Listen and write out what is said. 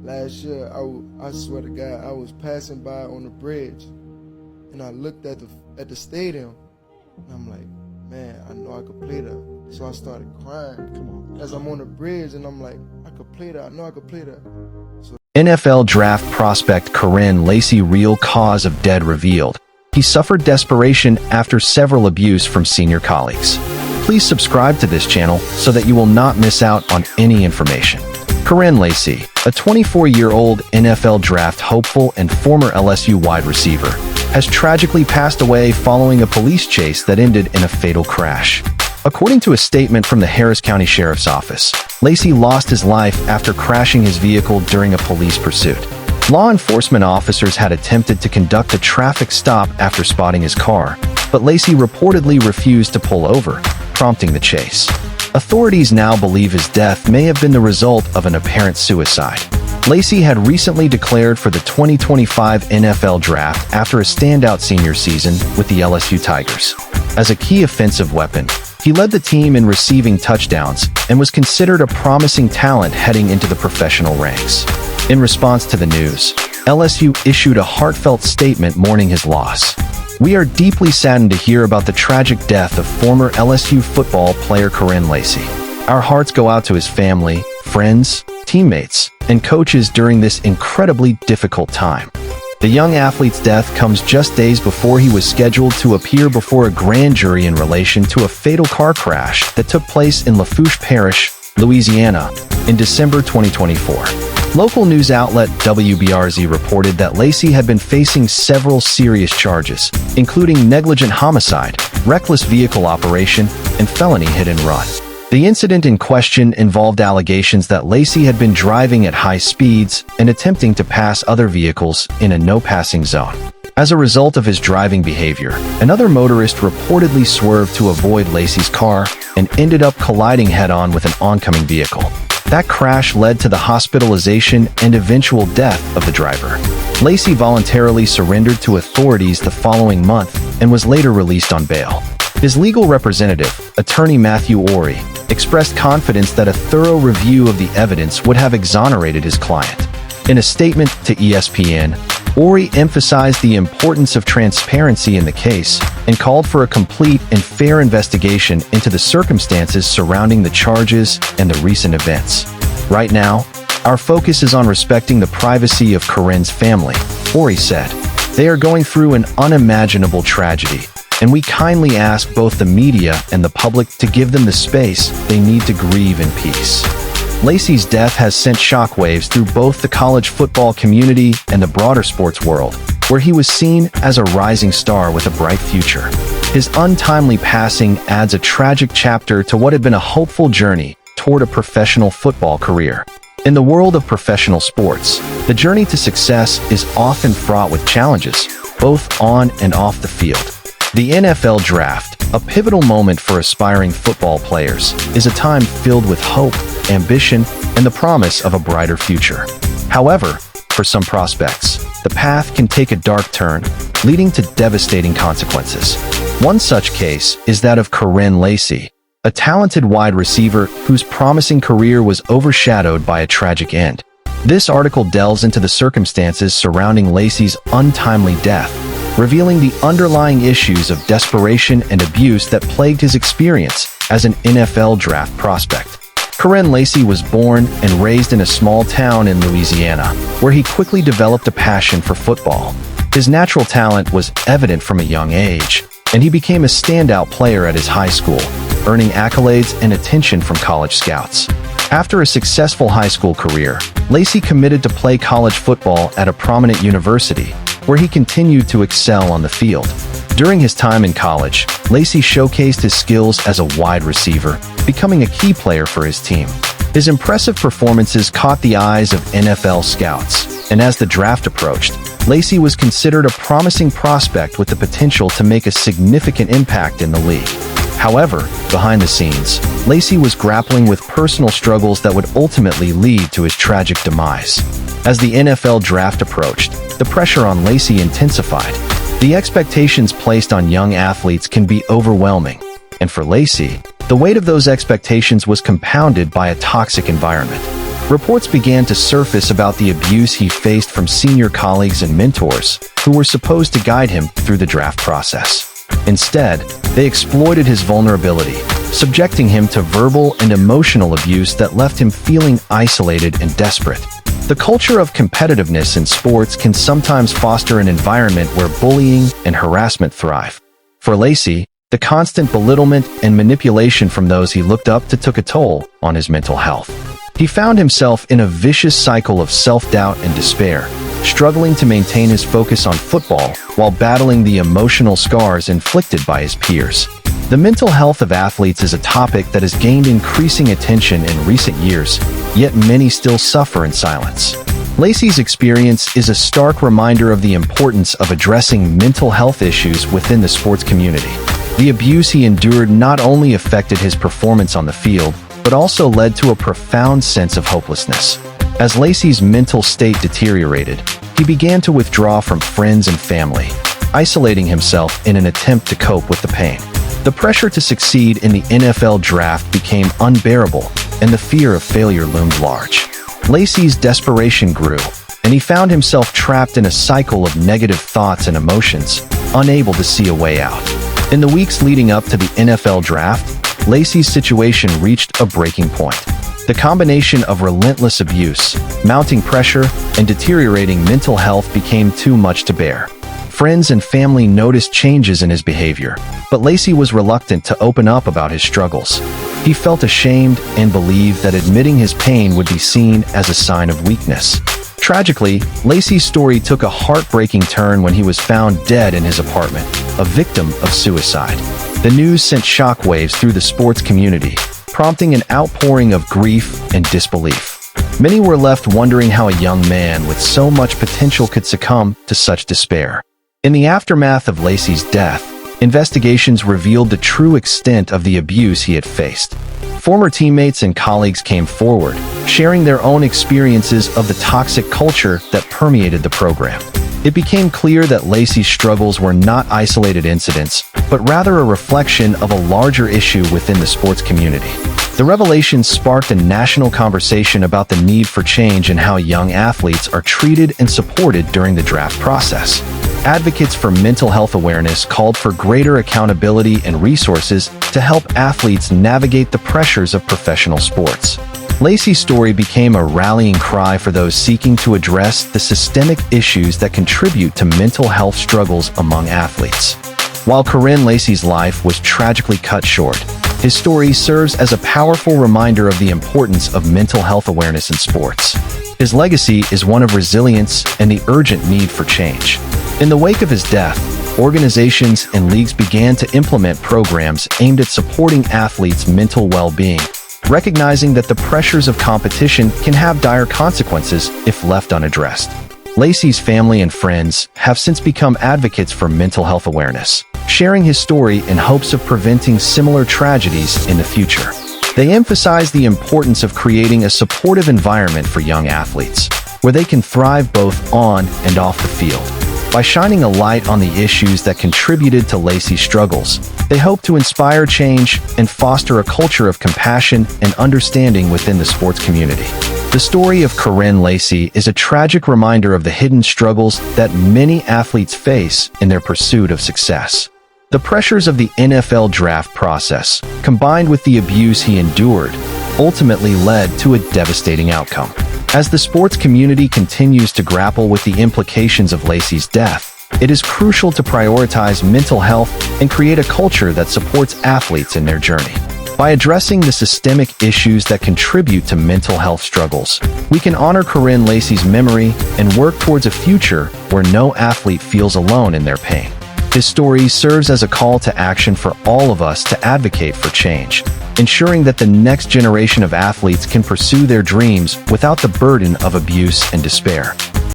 Last year, I swear to God, I was passing by on the bridge, and I looked at the stadium, and I'm like, man, I know I could play there. So I started crying. Come on. As I'm on the bridge, and I'm like, I could play there. I know I could play there. So NFL draft prospect Kyren Lacy real cause of death revealed. He suffered desperation after several abuse from senior colleagues. Please subscribe to this channel so that you will not miss out on any information. Kyren Lacy, a 24-year-old NFL draft hopeful and former LSU wide receiver, has tragically passed away following a police chase that ended in a fatal crash. According to a statement from the Harris County Sheriff's Office, Lacy lost his life after crashing his vehicle during a police pursuit. Law enforcement officers had attempted to conduct a traffic stop after spotting his car, but Lacy reportedly refused to pull over, prompting the chase. Authorities now believe his death may have been the result of an apparent suicide. Lacy had recently declared for the 2025 NFL Draft after a standout senior season with the LSU Tigers. As a key offensive weapon, he led the team in receiving touchdowns and was considered a promising talent heading into the professional ranks. In response to the news, LSU issued a heartfelt statement mourning his loss. "We are deeply saddened to hear about the tragic death of former LSU football player Kyren Lacy. Our hearts go out to his family, friends, teammates, and coaches during this incredibly difficult time." The young athlete's death comes just days before he was scheduled to appear before a grand jury in relation to a fatal car crash that took place in Lafourche Parish, Louisiana, in December 2024. Local news outlet WBRZ reported that Lacy had been facing several serious charges, including negligent homicide, reckless vehicle operation, and felony hit-and-run. The incident in question involved allegations that Lacy had been driving at high speeds and attempting to pass other vehicles in a no-passing zone. As a result of his driving behavior, another motorist reportedly swerved to avoid Lacy's car and ended up colliding head-on with an oncoming vehicle. That crash led to the hospitalization and eventual death of the driver. Lacy voluntarily surrendered to authorities the following month and was later released on bail. His legal representative, attorney Matthew Ory, expressed confidence that a thorough review of the evidence would have exonerated his client. In a statement to ESPN, Ory emphasized the importance of transparency in the case and called for a complete and fair investigation into the circumstances surrounding the charges and the recent events. "Right now, our focus is on respecting the privacy of Kyren's family," Ory said. "They are going through an unimaginable tragedy, and we kindly ask both the media and the public to give them the space they need to grieve in peace." Lacy's death has sent shockwaves through both the college football community and the broader sports world, where he was seen as a rising star with a bright future. His untimely passing adds a tragic chapter to what had been a hopeful journey toward a professional football career. In the world of professional sports, the journey to success is often fraught with challenges, both on and off the field. The NFL Draft, a pivotal moment for aspiring football players, is a time filled with hope, ambition, and the promise of a brighter future. However, for some prospects, the path can take a dark turn, leading to devastating consequences. One such case is that of Kyren Lacy, a talented wide receiver whose promising career was overshadowed by a tragic end. This article delves into the circumstances surrounding Lacy's untimely death, revealing the underlying issues of desperation and abuse that plagued his experience as an NFL draft prospect. Kyren Lacy was born and raised in a small town in Louisiana, where he quickly developed a passion for football. His natural talent was evident from a young age, and he became a standout player at his high school, earning accolades and attention from college scouts. After a successful high school career, Lacy committed to play college football at a prominent university, where he continued to excel on the field. During his time in college, Lacy showcased his skills as a wide receiver, becoming a key player for his team. His impressive performances caught the eyes of NFL scouts, and as the draft approached, Lacy was considered a promising prospect with the potential to make a significant impact in the league. However, behind the scenes, Lacy was grappling with personal struggles that would ultimately lead to his tragic demise. As the NFL draft approached, the pressure on Lacy intensified. The expectations placed on young athletes can be overwhelming, and for Lacy, the weight of those expectations was compounded by a toxic environment. Reports began to surface about the abuse he faced from senior colleagues and mentors who were supposed to guide him through the draft process. Instead, they exploited his vulnerability, subjecting him to verbal and emotional abuse that left him feeling isolated and desperate. The culture of competitiveness in sports can sometimes foster an environment where bullying and harassment thrive. For Lacy, the constant belittlement and manipulation from those he looked up to took a toll on his mental health. He found himself in a vicious cycle of self-doubt and despair, struggling to maintain his focus on football while battling the emotional scars inflicted by his peers. The mental health of athletes is a topic that has gained increasing attention in recent years, yet many still suffer in silence. Lacy's experience is a stark reminder of the importance of addressing mental health issues within the sports community. The abuse he endured not only affected his performance on the field, but also led to a profound sense of hopelessness. As Lacy's mental state deteriorated, he began to withdraw from friends and family, isolating himself in an attempt to cope with the pain. The pressure to succeed in the NFL draft became unbearable, and the fear of failure loomed large. Lacy's desperation grew, and he found himself trapped in a cycle of negative thoughts and emotions, unable to see a way out. In the weeks leading up to the NFL draft, Lacy's situation reached a breaking point. The combination of relentless abuse, mounting pressure, and deteriorating mental health became too much to bear. Friends and family noticed changes in his behavior, but Lacy was reluctant to open up about his struggles. He felt ashamed and believed that admitting his pain would be seen as a sign of weakness. Tragically, Lacy's story took a heartbreaking turn when he was found dead in his apartment, a victim of suicide. The news sent shockwaves through the sports community, prompting an outpouring of grief and disbelief. Many were left wondering how a young man with so much potential could succumb to such despair. In the aftermath of Lacy's death, investigations revealed the true extent of the abuse he had faced. Former teammates and colleagues came forward, sharing their own experiences of the toxic culture that permeated the program. It became clear that Lacy's struggles were not isolated incidents, but rather a reflection of a larger issue within the sports community. The revelations sparked a national conversation about the need for change in how young athletes are treated and supported during the draft process. Advocates for mental health awareness called for greater accountability and resources to help athletes navigate the pressures of professional sports. Lacy's story became a rallying cry for those seeking to address the systemic issues that contribute to mental health struggles among athletes. While Kyren Lacy's life was tragically cut short, his story serves as a powerful reminder of the importance of mental health awareness in sports. His legacy is one of resilience and the urgent need for change. In the wake of his death, organizations and leagues began to implement programs aimed at supporting athletes' mental well-being, recognizing that the pressures of competition can have dire consequences if left unaddressed. Lacy's family and friends have since become advocates for mental health awareness, sharing his story in hopes of preventing similar tragedies in the future. They emphasize the importance of creating a supportive environment for young athletes, where they can thrive both on and off the field. By shining a light on the issues that contributed to Lacy's struggles, they hope to inspire change and foster a culture of compassion and understanding within the sports community. The story of Kyren Lacy is a tragic reminder of the hidden struggles that many athletes face in their pursuit of success. The pressures of the NFL draft process, combined with the abuse he endured, ultimately led to a devastating outcome. As the sports community continues to grapple with the implications of Lacy's death, it is crucial to prioritize mental health and create a culture that supports athletes in their journey. By addressing the systemic issues that contribute to mental health struggles, we can honor Kyren Lacy's memory and work towards a future where no athlete feels alone in their pain. His story serves as a call to action for all of us to advocate for change, ensuring that the next generation of athletes can pursue their dreams without the burden of abuse and despair.